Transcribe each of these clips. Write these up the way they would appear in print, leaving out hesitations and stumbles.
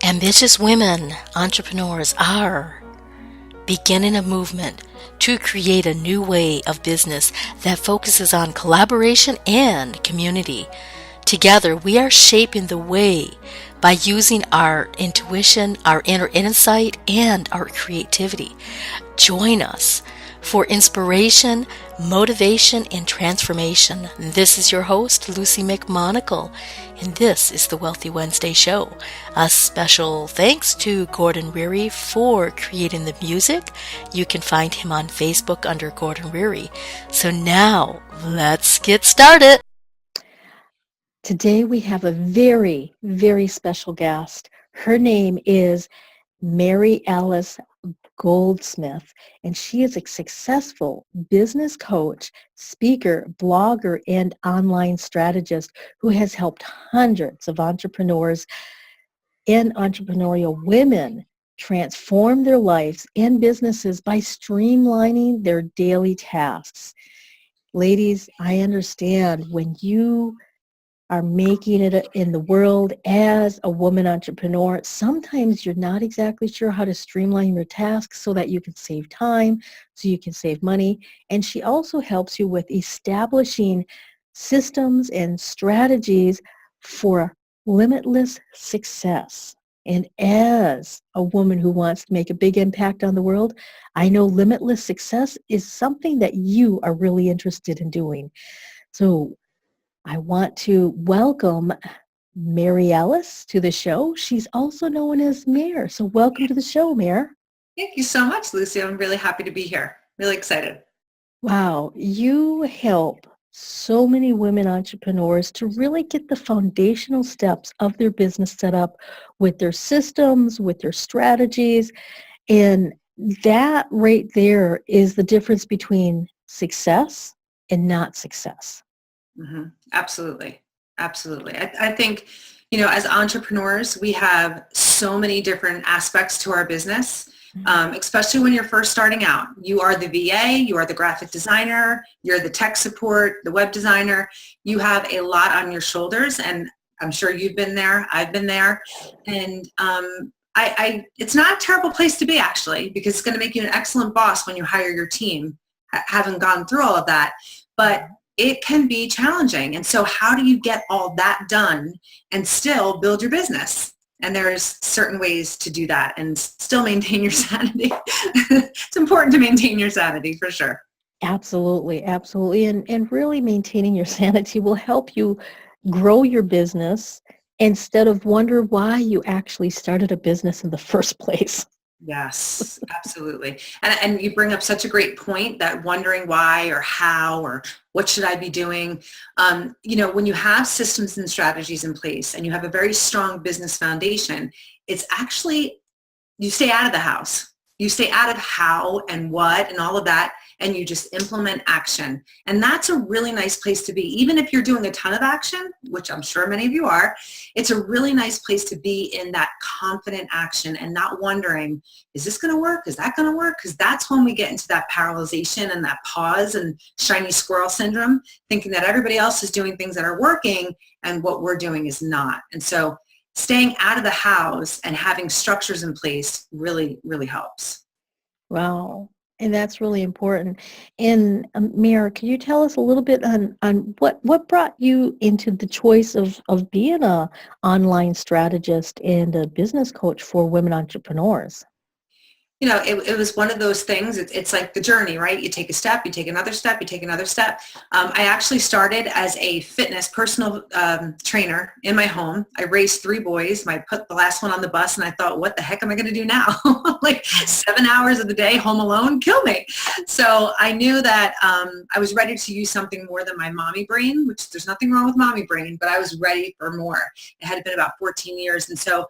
Ambitious women, entrepreneurs are beginning a movement to create a new way of business that focuses on collaboration and community. Together, we are shaping the way by using our intuition, our inner insight, and our creativity. Join us for inspiration, motivation, and transformation. This is your host, Luci McMonagle, and this is the Wealthy Wednesday Show. A special thanks to Gordon Reary for creating the music. You can find him on Facebook under Gordon Reary. So now, let's get started. Today we have a very, very special guest. Her name is Maryalice Goldsmith, and she is a successful business coach, speaker, blogger, and online strategist who has helped hundreds of entrepreneurs and entrepreneurial women transform their lives and businesses by streamlining their daily tasks. Ladies, I understand when you are making it in the world as a woman entrepreneur, sometimes you're not exactly sure how to streamline your tasks so that you can save time, so you can save money. And she also helps you with establishing systems and strategies for limitless success. And as a woman who wants to make a big impact on the world, I know limitless success is something that you are really interested in doing. So I want to welcome Maryalice to the show. She's also known as Mare. So welcome to the show, Mare. Thank you so much, Lucy. I'm really happy to be here. Really excited. Wow, you help so many women entrepreneurs to really get the foundational steps of their business set up with their systems, with their strategies. And that right there is the difference between success and not success. Mm-hmm. Absolutely. Absolutely. I think, as entrepreneurs, we have so many different aspects to our business, especially when you're first starting out. You are the VA, you are the graphic designer, you're the tech support, the web designer. You have a lot on your shoulders, and I'm sure you've been there. I've been there. And it's not a terrible place to be, actually, because it's going to make you an excellent boss when you hire your team, having gone through all of that. But it can be challenging. And so how do you get all that done and still build your business? And there's certain ways to do that and still maintain your sanity. It's important to maintain your sanity for sure. Absolutely, absolutely. And really maintaining your sanity will help you grow your business instead of wonder why you actually started a business in the first place. Yes, absolutely. And you bring up such a great point, that wondering why or how or what should I be doing? When you have systems and strategies in place and you have a very strong business foundation, it's actually, you stay out of the house. You stay out of how and what and all of that, and you just implement action. And that's a really nice place to be. Even if you're doing a ton of action, which I'm sure many of you are, it's a really nice place to be in that confident action and not wondering, is this going to work? Is that going to work? Because that's when we get into that paralyzation and that pause and shiny squirrel syndrome, thinking that everybody else is doing things that are working and what we're doing is not. And so staying out of the house and having structures in place really, really helps. Wow. And that's really important. And Mira, can you tell us a little bit on what brought you into the choice of being a online strategist and a business coach for women entrepreneurs? It was one of those things. It's like the journey, right? You take a step, you take another step, you take another step. I actually started as a fitness personal trainer in my home. I raised 3 boys. I put the last one on the bus and I thought, what the heck am I going to do now? Like 7 hours of the day home alone, kill me. So I knew that I was ready to use something more than my mommy brain, which there's nothing wrong with mommy brain, but I was ready for more. It had been about 14 years. And so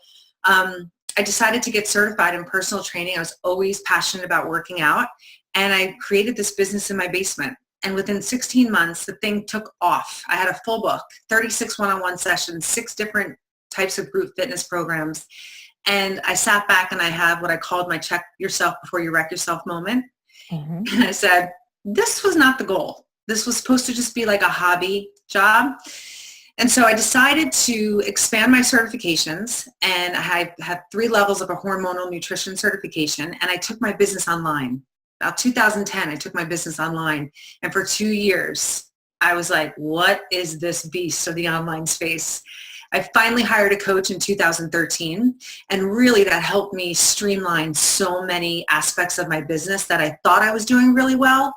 I decided to get certified in personal training. I was always passionate about working out, and I created this business in my basement. And within 16 months, the thing took off. I had a full book, 36 one-on-one sessions, 6 different types of group fitness programs. And I sat back and I had what I called my check yourself before you wreck yourself moment. Mm-hmm. And I said, this was not the goal. This was supposed to just be like a hobby job. And so I decided to expand my certifications, and I had 3 levels of a hormonal nutrition certification, and I took my business online. About 2010, I took my business online, and for 2 years, I was like, what is this beast of the online space? I finally hired a coach in 2013, and really that helped me streamline so many aspects of my business that I thought I was doing really well,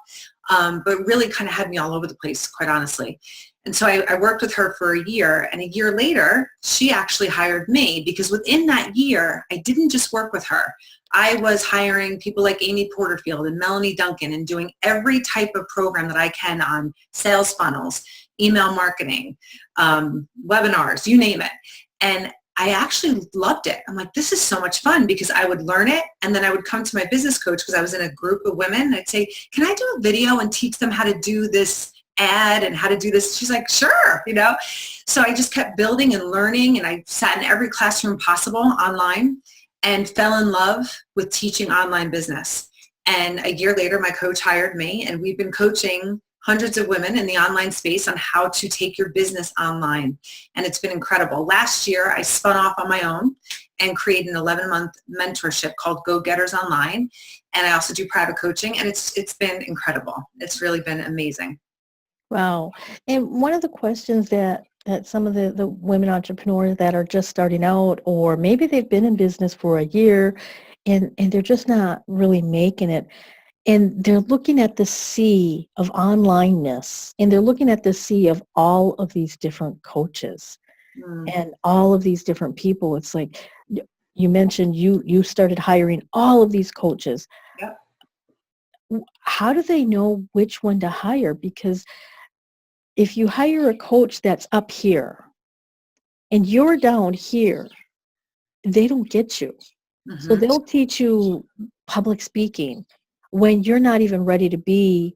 but really kind of had me all over the place, quite honestly. And so I worked with her for a year, and a year later, she actually hired me, because within that year, I didn't just work with her. I was hiring people like Amy Porterfield and Melanie Duncan and doing every type of program that I can on sales funnels, email marketing, webinars, you name it. And I actually loved it. I'm like, this is so much fun, because I would learn it, and then I would come to my business coach, because I was in a group of women, and I'd say, can I do a video and teach them how to do this ad and how to do this? She's like, sure, So I just kept building and learning, and I sat in every classroom possible online and fell in love with teaching online business. And a year later, my coach hired me, and we've been coaching hundreds of women in the online space on how to take your business online. And it's been incredible. Last year, I spun off on my own and created an 11-month mentorship called Go Getters Online. And I also do private coaching, and it's been incredible. It's really been amazing. Wow. And one of the questions that some of the women entrepreneurs that are just starting out, or maybe they've been in business for a year and they're just not really making it, and they're looking at the sea of onlineness, and they're looking at the sea of all of these different coaches and all of these different people. It's like you mentioned you started hiring all of these coaches. Yep. How do they know which one to hire? Because if you hire a coach that's up here and you're down here, they don't get you. Mm-hmm. So they'll teach you public speaking when you're not even ready to be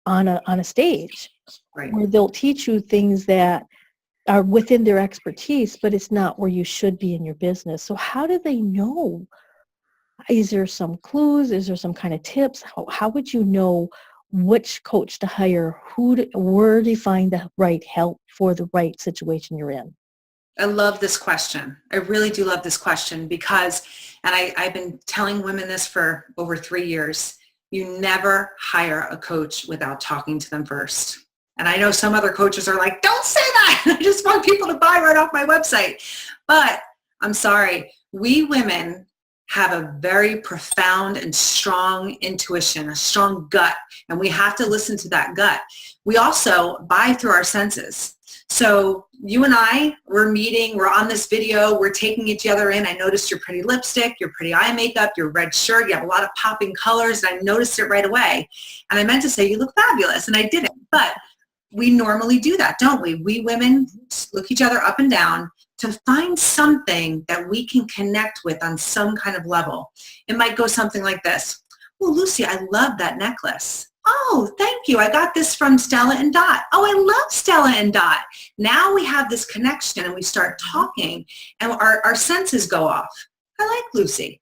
on a stage. Right. Where they'll teach you things that are within their expertise, but it's not where you should be in your business. So how do they know? Is there some clues? Is there some kind of tips? How would you know which coach to hire, where to find the right help for the right situation you're in? I love this question. I really do love this question, because, and I've been telling women this for over 3 years, you never hire a coach without talking to them first. And I know some other coaches are like, don't say that. I just want people to buy right off my website. But I'm sorry, we women have a very profound and strong intuition, a strong gut, and we have to listen to that gut. We also buy through our senses. So you and I, we're meeting, we're on this video, we're taking each other in. I noticed your pretty lipstick, your pretty eye makeup, your red shirt, you have a lot of popping colors, and I noticed it right away. And I meant to say, you look fabulous, and I didn't. But we normally do that, don't we? We women look each other up and down to find something that we can connect with on some kind of level. It might go something like this. Oh, Luci, I love that necklace. Oh, thank you. I got this from Stella and Dot. Oh, I love Stella and Dot. Now we have this connection, and we start talking, and our senses go off. I like Luci.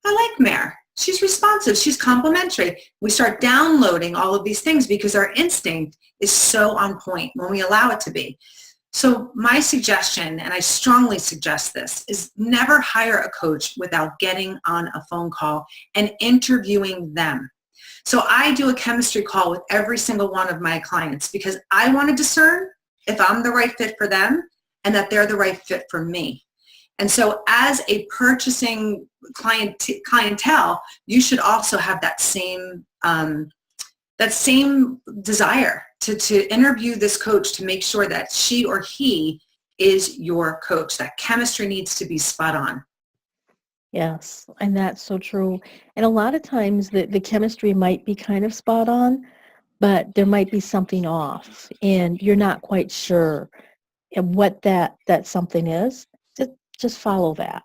I like Mare. She's responsive. She's complimentary. We start downloading all of these things because our instinct is so on point when we allow it to be. So my suggestion, and I strongly suggest this, is never hire a coach without getting on a phone call and interviewing them. So I do a chemistry call with every single one of my clients, because I want to discern if I'm the right fit for them and that they're the right fit for me. And so as a purchasing clientele, you should also have that same desire to interview this coach to make sure that she or he is your coach. That chemistry needs to be spot on. Yes, and that's so true. And a lot of times the chemistry might be kind of spot on, but there might be something off, and you're not quite sure what that something is. Just follow that.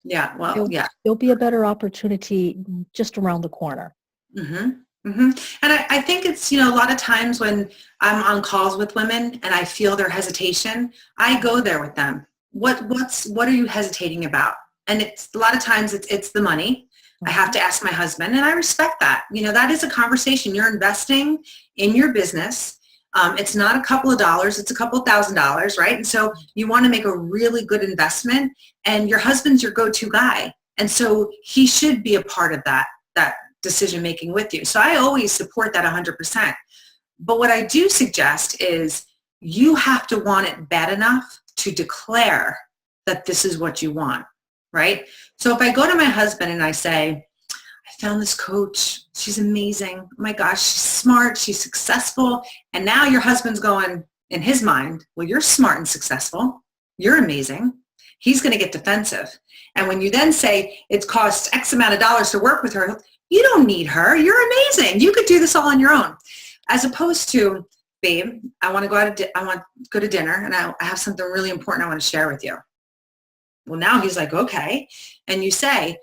Yeah, well, There'll be a better opportunity just around the corner. Mm-hmm. Mm-hmm. And I think it's, a lot of times when I'm on calls with women and I feel their hesitation, I go there with them. What are you hesitating about? And it's a lot of times it's the money. I have to ask my husband, and I respect that. That is a conversation. You're investing in your business. It's not a couple of dollars, it's a couple of $1,000s, right? And so you want to make a really good investment, and your husband's your go-to guy. And so he should be a part of that decision making with you. So I always support that 100%. But what I do suggest is you have to want it bad enough to declare that this is what you want, right? So if I go to my husband and I say, I found this coach, she's amazing. Oh my gosh, she's smart, she's successful. And now your husband's going, in his mind, well, you're smart and successful. You're amazing. He's going to get defensive. And when you then say it costs X amount of dollars to work with her, you don't need her. You're amazing. You could do this all on your own. As opposed to, babe, I want to go out. I want to go to dinner, and I have something really important I want to share with you. Well, now he's like, okay. And you say,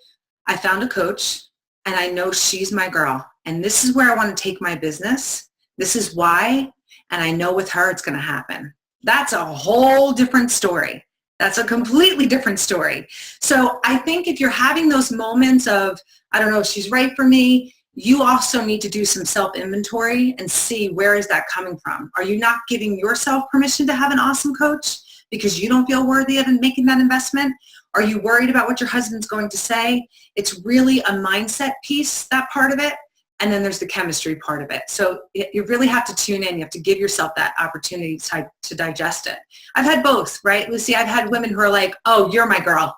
I found a coach, and I know she's my girl, and this is where I want to take my business. This is why, and I know with her it's going to happen. That's a whole different story. That's a completely different story. So I think if you're having those moments of, I don't know if she's right for me, you also need to do some self-inventory and see where is that coming from. Are you not giving yourself permission to have an awesome coach because you don't feel worthy of making that investment? Are you worried about what your husband's going to say? It's really a mindset piece, that part of it. And then there's the chemistry part of it. So you really have to tune in. You have to give yourself that opportunity to digest it. I've had both, right, Luci? I've had women who are like, oh, you're my girl.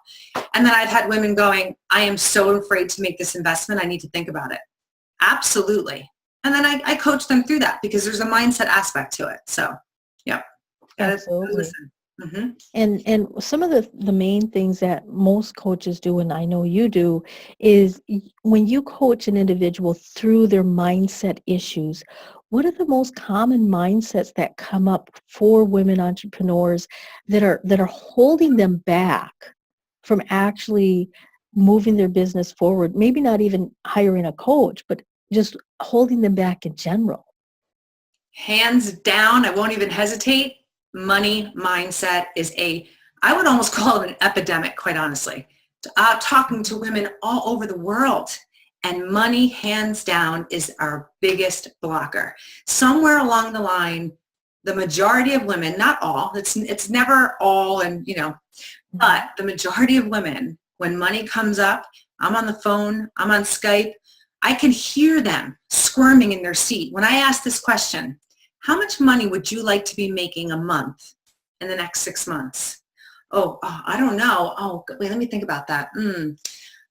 And then I've had women going, I am so afraid to make this investment. I need to think about it. Absolutely. And then I coach them through that because there's a mindset aspect to it. So, yeah. Absolutely. Listen. Mm-hmm. And some of the main things that most coaches do, and I know you do, is when you coach an individual through their mindset issues, what are the most common mindsets that come up for women entrepreneurs that are holding them back from actually moving their business forward? Maybe not even hiring a coach, but just holding them back in general. Hands down, I won't even hesitate. Money mindset is I would almost call it an epidemic, quite honestly. Talking to women all over the world, and money, hands down, is our biggest blocker. Somewhere along the line, the majority of women, not all, it's never all, and but the majority of women, when money comes up, I'm on the phone, I'm on Skype, I can hear them squirming in their seat. When I ask this question, how much money would you like to be making a month in the next 6 months? Oh, I don't know. Oh, wait, let me think about that. And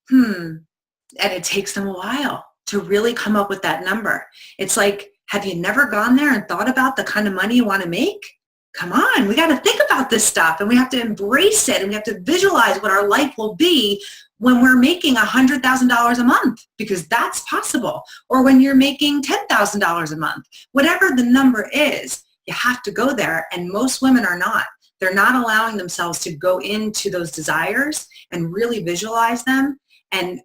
it takes them a while to really come up with that number. It's like, have you never gone there and thought about the kind of money you want to make? Come on, we got to think about this stuff, and we have to embrace it, and we have to visualize what our life will be when we're making $100,000 a month, because that's possible. Or when you're making $10,000 a month, whatever the number is, you have to go there. And most women are not. They're not allowing themselves to go into those desires and really visualize them and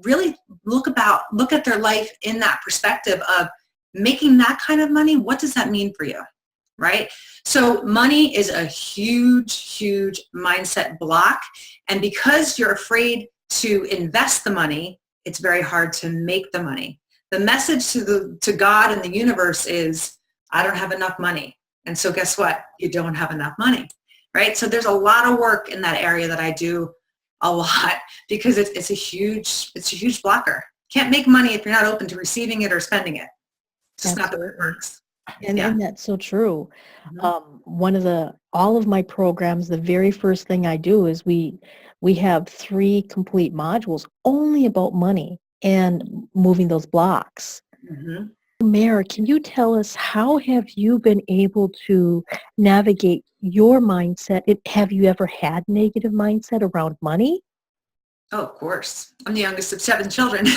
really look at their life in that perspective of making that kind of money. What does that mean for you? Right? So money is a huge, huge mindset block. And because you're afraid to invest the money, it's very hard to make the money. The message to God and the universe is, I don't have enough money. And so guess what? You don't have enough money, right? So there's a lot of work in that area that I do a lot because it's a huge blocker. Can't make money if you're not open to receiving it or spending it. It's just not the way it works. And that's so true. Mm-hmm. All of my programs, the very first thing I do is we have 3 complete modules only about money and moving those blocks. Mm-hmm. Mara, can you tell us how have you been able to navigate your mindset? Have you ever had negative mindset around money? Oh, of course. I'm the youngest of 7 children.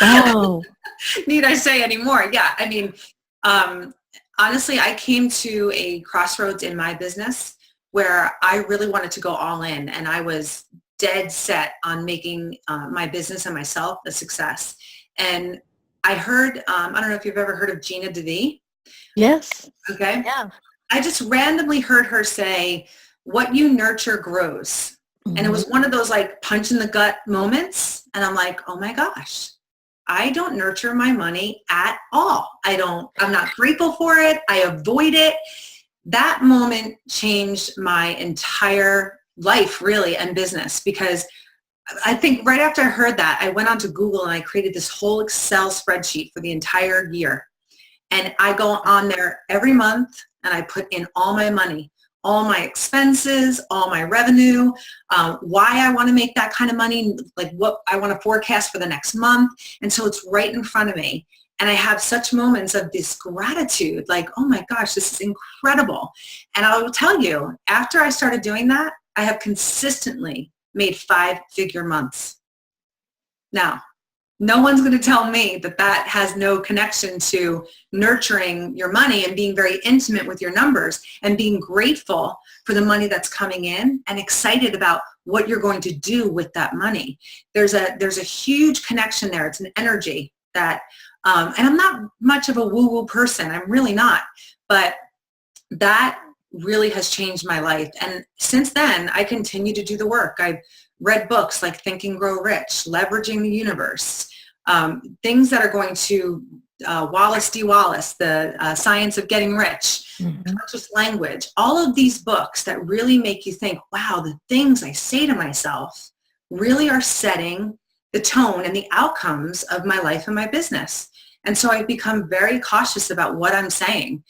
Oh. Need I say any more? Yeah. I mean, honestly, I came to a crossroads in my business where I really wanted to go all in, and I was dead set on making my business and myself a success. And I heard, I don't know if you've ever heard of Gina DeVee. Yes. Okay. Yeah. I just randomly heard her say, what you nurture grows. Mm-hmm. And it was one of those like punch in the gut moments. And I'm like, oh my gosh, I don't nurture my money at all. I'm not grateful for it. I avoid it. That moment changed my entire life, really, and business, because I think right after I heard that, I went onto Google and I created this whole Excel spreadsheet for the entire year. And I go on there every month and I put in all my money, all my expenses, all my revenue, why I want to make that kind of money, like what I want to forecast for the next month. And so it's right in front of me. And I have such moments of this gratitude, like, oh my gosh, this is incredible. And I will tell you, after I started doing that, I have consistently made 5-figure months. Now, no one's going to tell me that that has no connection to nurturing your money and being very intimate with your numbers and being grateful for the money that's coming in and excited about what you're going to do with that money. There's a huge connection there. It's an energy that, and I'm not much of a woo-woo person. I'm really not. But that really has changed my life. And since then, I continue to do the work. I've read books like Think and Grow Rich, Leveraging the Universe, things that are going to Wallace D. Wallace, the Science of Getting Rich, Conscious Language, all of these books that really make you think, wow, the things I say to myself really are setting the tone and the outcomes of my life and my business. And so I've become very cautious about what I'm saying.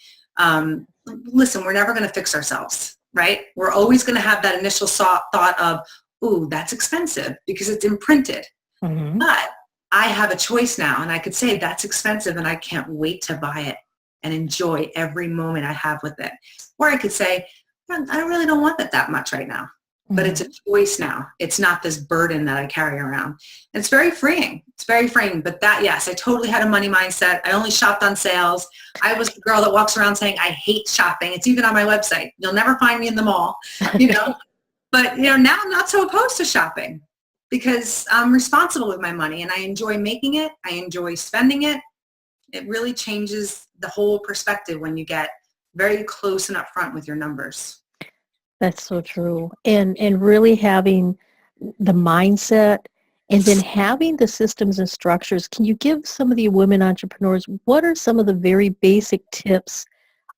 Listen, we're never going to fix ourselves, right? We're always going to have that initial thought of, ooh, that's expensive because it's imprinted. But I have a choice now, and I could say that's expensive and I can't wait to buy it and enjoy every moment I have with it. Or I could say, I really don't want that much right now. But it's a choice now. It's not this burden that I carry around. And it's very freeing. It's very freeing. But that, yes, I totally had a money mindset. I only shopped on sales. I was the girl that walks around saying, I hate shopping. It's even on my website. You'll never find me in the mall, But, now I'm not so opposed to shopping because I'm responsible with my money and I enjoy making it. I enjoy spending it. It really changes the whole perspective when you get very close and upfront with your numbers. That's so true. And really having the mindset and then having the systems and structures. Can you give some of the women entrepreneurs, what are some of the very basic tips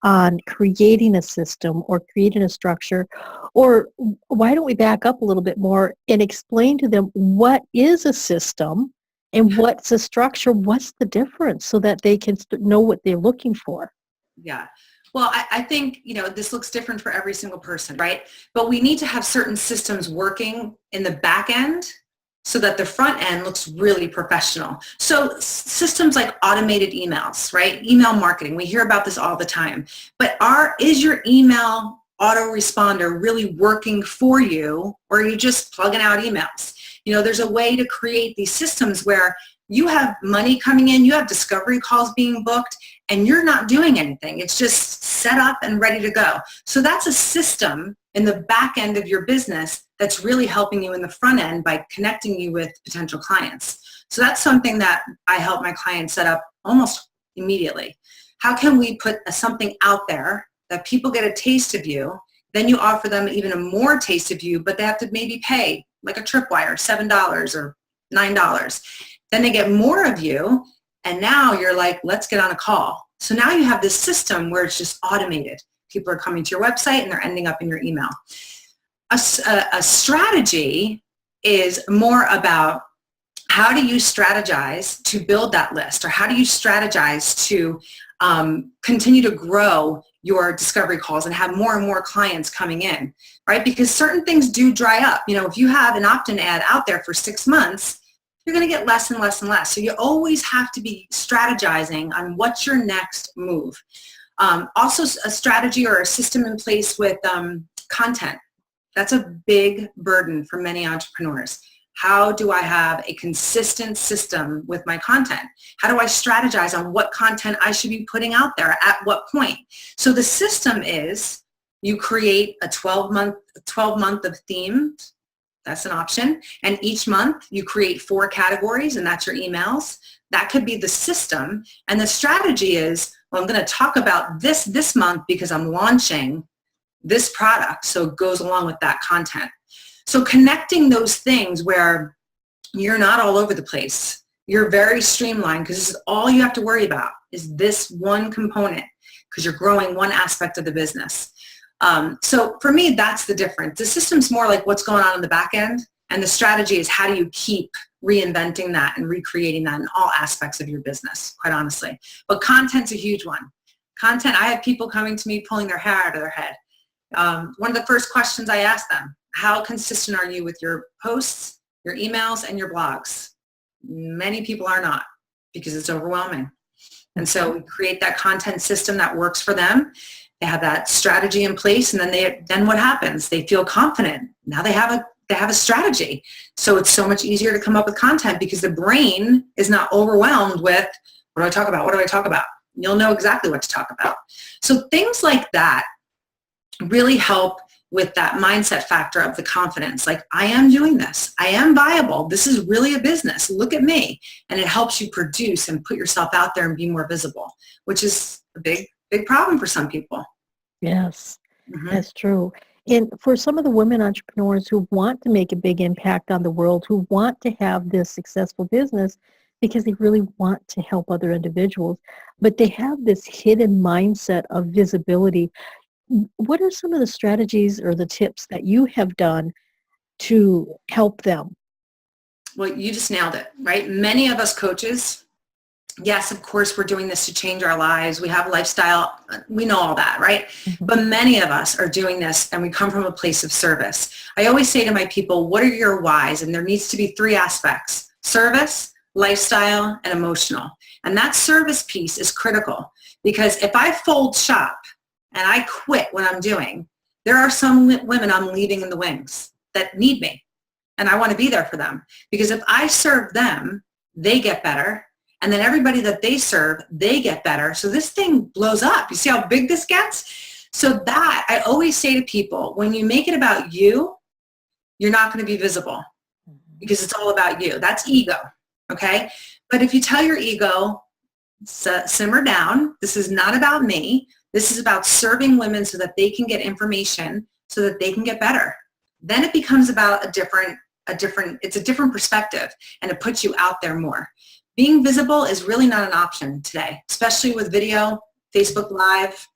on creating a system or creating a structure? Or why don't we back up a little bit more and explain to them what is a system and what's a structure? What's the difference so that they can know what they're looking for? Yeah. Well, I think, this looks different for every single person, right? But we need to have certain systems working in the back end so that the front end looks really professional. So systems like automated emails, right? Email marketing, we hear about this all the time. But is your email autoresponder really working for you, or are you just plugging out emails? There's a way to create these systems where you have money coming in, you have discovery calls being booked, and you're not doing anything. It's just set up and ready to go. So that's a system in the back end of your business that's really helping you in the front end by connecting you with potential clients. So that's something that I help my clients set up almost immediately. How can we put something out there that people get a taste of you, then you offer them even a more taste of you, but they have to maybe pay like a tripwire, $7 or $9. Then they get more of you, and now you're like, let's get on a call. So now you have this system where it's just automated. People are coming to your website and they're ending up in your email. A strategy is more about how do you strategize to build that list, or how do you strategize to continue to grow your discovery calls and have more and more clients coming in, right? Because certain things do dry up. If you have an opt-in ad out there for 6 months, you're going to get less and less and less. So you always have to be strategizing on what's your next move. Also, a strategy or a system in place with content. That's a big burden for many entrepreneurs. How do I have a consistent system with my content? How do I strategize on what content I should be putting out there at what point? So the system is you create a 12-month of themes. That's an option. And each month you create 4 categories, and that's your emails. That could be the system. And the strategy is, well, I'm going to talk about this month because I'm launching this product. So it goes along with that content. So connecting those things where you're not all over the place. You're very streamlined because this is all you have to worry about is this one component because you're growing one aspect of the business. So for me, that's the difference. The system's more like what's going on in the back end, and the strategy is how do you keep reinventing that and recreating that in all aspects of your business, quite honestly. But content's a huge one. Content, I have people coming to me pulling their hair out of their head. One of the first questions I ask them, how consistent are you with your posts, your emails, and your blogs? Many people are not because it's overwhelming. And so we create that content system that works for them. They have that strategy in place, and then what happens? They feel confident. Now they have a strategy. So it's so much easier to come up with content because the brain is not overwhelmed with, what do I talk about? What do I talk about? You'll know exactly what to talk about. So things like that really help with that mindset factor of the confidence. Like, I am doing this. I am viable. This is really a business. Look at me. And it helps you produce and put yourself out there and be more visible, which is a big problem for some people. Yes, that's true. And for some of the women entrepreneurs who want to make a big impact on the world, who want to have this successful business because they really want to help other individuals, but they have this hidden mindset of visibility, what are some of the strategies or the tips that you have done to help them? Well, you just nailed it, right? Many of us coaches, yes, of course, we're doing this to change our lives. We have a lifestyle. We know all that, right? But many of us are doing this and we come from a place of service. I always say to my people, what are your whys? And there needs to be 3 aspects: service, lifestyle, and emotional. And that service piece is critical because if I fold shop and I quit what I'm doing, there are some women I'm leaving in the wings that need me. And I want to be there for them. Because if I serve them, they get better. And then everybody that they serve, they get better. So this thing blows up. You see how big this gets? So that, I always say to people, when you make it about you, you're not going to be visible because it's all about you. That's ego, okay? But if you tell your ego, simmer down, this is not about me. This is about serving women so that they can get information so that they can get better. Then it becomes about it's a different perspective, and it puts you out there more. Being visible is really not an option today, especially with video, Facebook Live,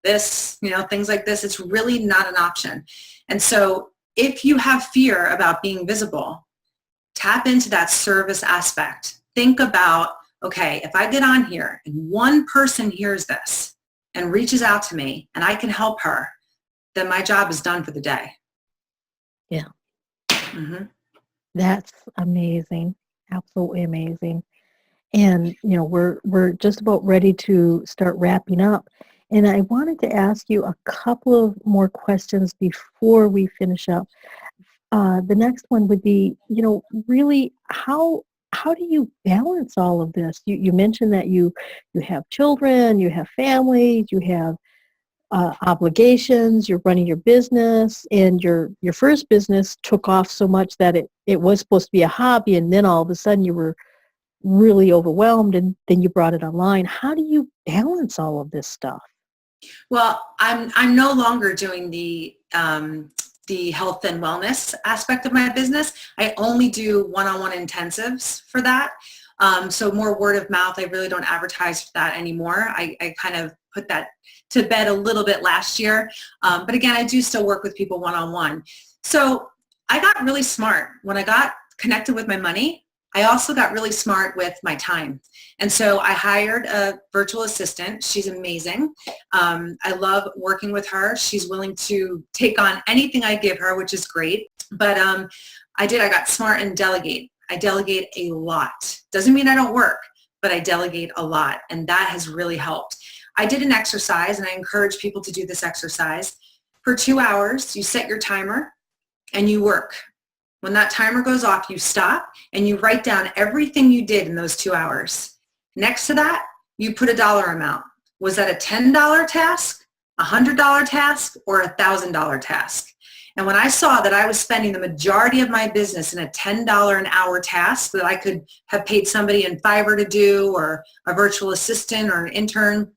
things like this. It's really not an option. And so if you have fear about being visible, tap into that service aspect. Think about, okay, if I get on here and one person hears this and reaches out to me and I can help her, then my job is done for the day. Yeah. That's amazing. Absolutely amazing. And, we're just about ready to start wrapping up. And I wanted to ask you a couple of more questions before we finish up. The next one would be, really how do you balance all of this? You mentioned that you have children, you have families, you have obligations, you're running your business, and your first business took off so much that it was supposed to be a hobby, and then all of a sudden you were really overwhelmed, and then you brought it online. How do you balance all of this stuff? Well, I'm no longer doing the health and wellness aspect of my business. I only do one-on-one intensives for that. So more word of mouth. I really don't advertise for that anymore. I kind of put that to bed a little bit last year. But again, I do still work with people one-on-one. So I got really smart. When I got connected with my money, I also got really smart with my time. And so I hired a virtual assistant. She's amazing. I love working with her. She's willing to take on anything I give her, which is great. But I got smart and delegate. I delegate a lot. Doesn't mean I don't work, but I delegate a lot. And that has really helped. I did an exercise, and I encourage people to do this exercise. For 2 hours, you set your timer and you work. When that timer goes off, you stop and you write down everything you did in those 2 hours. Next to that, you put a dollar amount. Was that a $10 task, a $100 task, or a $1,000 task? And when I saw that I was spending the majority of my business in a $10 an hour task that I could have paid somebody in Fiverr to do, or a virtual assistant or an intern,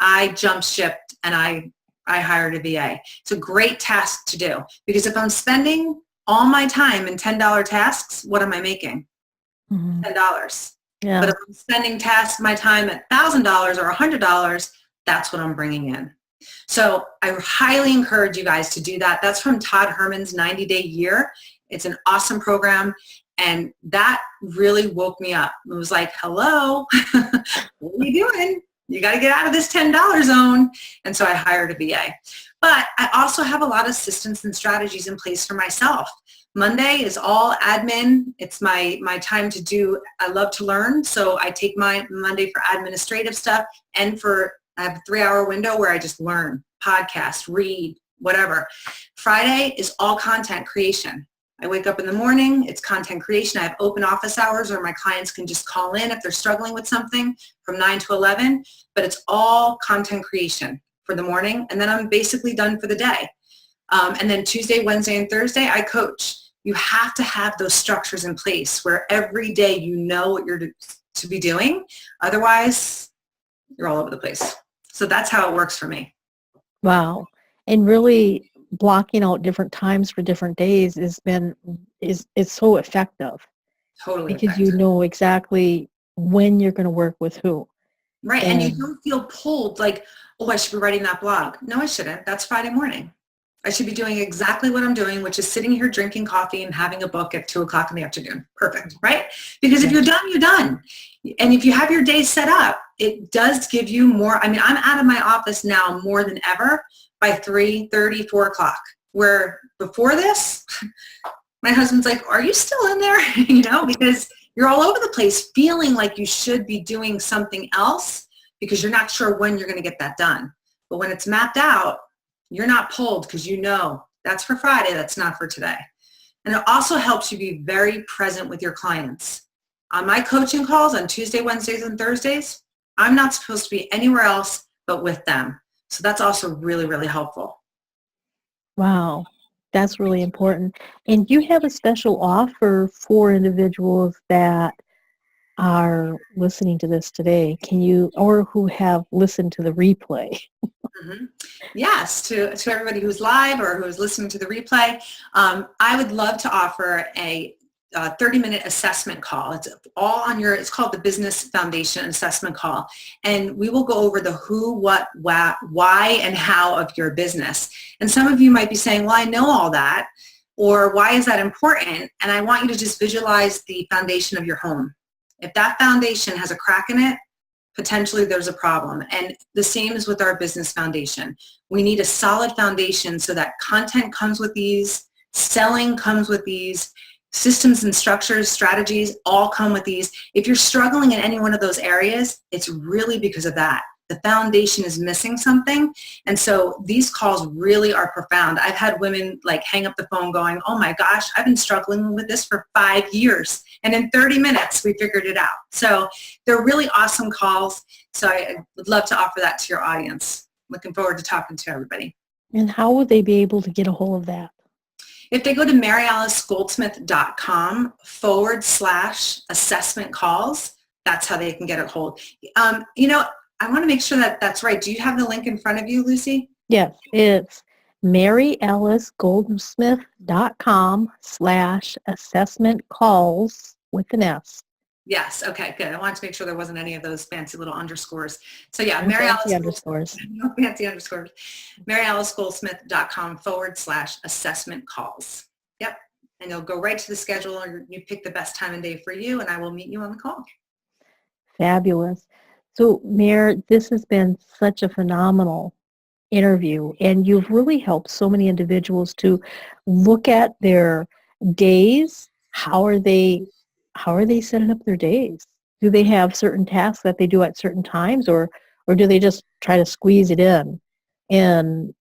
I jumped ship and I hired a VA. It's a great task to do, because if I'm spending all my time in $10 tasks, what am I making? $10. Yeah. But if I'm spending my time at $1,000 or $100, that's what I'm bringing in. So I highly encourage you guys to do that. That's from Todd Herman's 90-Day Year. It's an awesome program. And that really woke me up. It was like, hello, what are you doing? You got to get out of this $10 zone. And so I hired a VA. But I also have a lot of systems and strategies in place for myself. Monday is all admin. It's my time to do, I love to learn. So I take my Monday for administrative stuff and I have a 3-hour window where I just learn, podcast, read, whatever. Friday is all content creation. I wake up in the morning, it's content creation. I have open office hours where my clients can just call in if they're struggling with something from 9 to 11, but it's all content creation for the morning. And then I'm basically done for the day. And then Tuesday, Wednesday, and Thursday, I coach. You have to have those structures in place where every day you know what you're to be doing. Otherwise, you're all over the place. So that's how it works for me. Wow. And really blocking out different times for different days is so effective. Totally. Because you know exactly when you're going to work with who. Right. And you don't feel pulled like, oh, I should be writing that blog. No, I shouldn't. That's Friday morning. I should be doing exactly what I'm doing, which is sitting here drinking coffee and having a book at 2 o'clock in the afternoon. Perfect, right? Because if you're done, you're done. And if you have your day set up, it does give you more. I mean, I'm out of my office now more than ever by 3:30, 4 o'clock, where before this, my husband's like, are you still in there? Because you're all over the place feeling like you should be doing something else because you're not sure when you're going to get that done. But when it's mapped out, you're not pulled because you know that's for Friday, that's not for today. And it also helps you be very present with your clients. On my coaching calls on Tuesday, Wednesdays, and Thursdays, I'm not supposed to be anywhere else but with them. So that's also really, really helpful. Wow, that's really important. And you have a special offer for individuals that are listening to this today. Or who have listened to the replay? Mm-hmm. Yes, to everybody who's live or who's listening to the replay, I would love to offer a 30-minute assessment call. It's all on it's called the Business Foundation Assessment Call. And we will go over the who, what, why, and how of your business. And some of you might be saying, well, I know all that, or why is that important? And I want you to just visualize the foundation of your home. If that foundation has a crack in it, potentially there's a problem. And the same is with our business foundation. We need a solid foundation so that content comes with these, selling comes with these, systems and structures, strategies all come with these. If you're struggling in any one of those areas, it's really because of that. The foundation is missing something. And so these calls really are profound. I've had women like hang up the phone going, oh my gosh, I've been struggling with this for 5 years. And in 30 minutes, we figured it out. So they're really awesome calls. So I would love to offer that to your audience. Looking forward to talking to everybody. And how would they be able to get a hold of that? If they go to MaryaliceGoldsmith.com/assessment calls, that's how they can get a hold. I want to make sure that that's right. Do you have the link in front of you, Luci? Yes, it's MaryaliceGoldsmith.com/assessment calls with an S. Yes. Okay, good. I wanted to make sure there wasn't any of those fancy little underscores. So yeah, Fancy underscores. No fancy underscores. MaryaliceGoldsmith.com/assessment calls. Yep. And you'll go right to the schedule and you pick the best time and day for you and I will meet you on the call. Fabulous. So Mary, this has been such a phenomenal interview and you've really helped so many individuals to look at their days. How are they setting up their days? Do they have certain tasks that they do at certain times or do they just try to squeeze it in and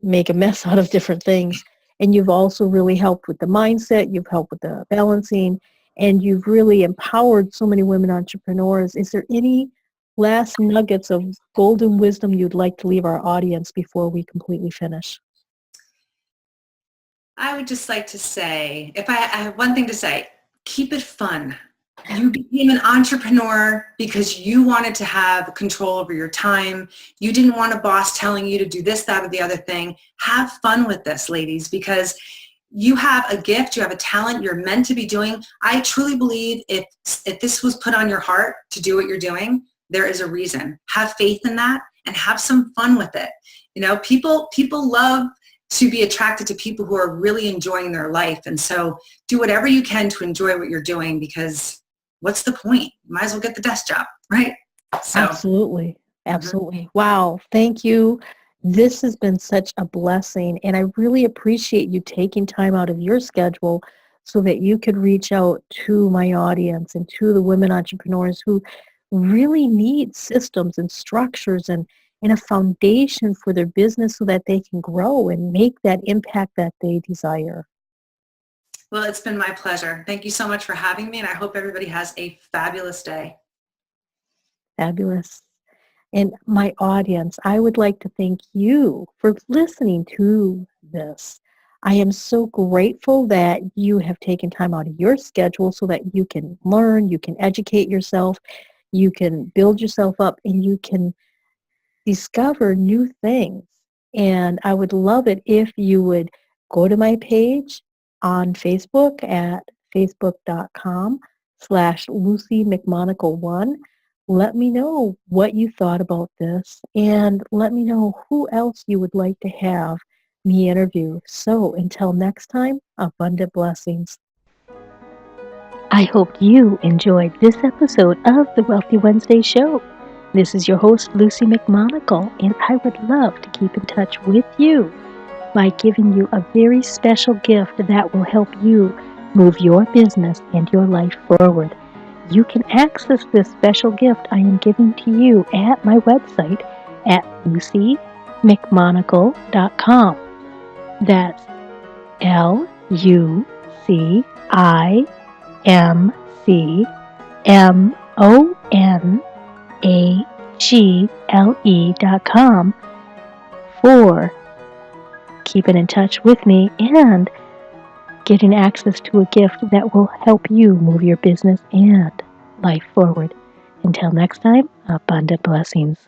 make a mess out of different things? And you've also really helped with the mindset, you've helped with the balancing, and you've really empowered so many women entrepreneurs. Is there any last nuggets of golden wisdom you'd like to leave our audience before we completely finish? I would just like to say, if I have one thing to say, keep it fun. You became an entrepreneur because you wanted to have control over your time. You didn't want a boss telling you to do this, that, or the other thing. Have fun with this, ladies, because you have a gift, you have a talent, you're meant to be doing. I truly believe if this was put on your heart to do what you're doing, there is a reason. Have faith in that and have some fun with it. You know, people love to be attracted to people who are really enjoying their life. And so do whatever you can to enjoy what you're doing, because what's the point? You might as well get the desk job, right? So. Absolutely. Absolutely. Wow. Thank you. This has been such a blessing, and I really appreciate you taking time out of your schedule so that you could reach out to my audience and to the women entrepreneurs who really need systems and structures and a foundation for their business so that they can grow and make that impact that they desire. Well, it's been my pleasure. Thank you so much for having me, and I hope everybody has a fabulous day. Fabulous. And my audience, I would like to thank you for listening to this. I am so grateful that you have taken time out of your schedule so that you can learn, you can educate yourself, you can build yourself up, and you can discover new things. And I would love it if you would go to my page on Facebook at facebook.com/Luci McMonagle1. Let me know what you thought about this, and let me know who else you would like to have me interview. So until next time, abundant blessings. I hope you enjoyed this episode of the Wealthy Wednesday Show. This is your host, Luci McMonagle, and I would love to keep in touch with you by giving you a very special gift that will help you move your business and your life forward. You can access this special gift I am giving to you at my website at lucimcmonagle.com. That's LuciMonagle.com for keeping in touch with me and getting access to a gift that will help you move your business and life forward. Until next time, abundant blessings.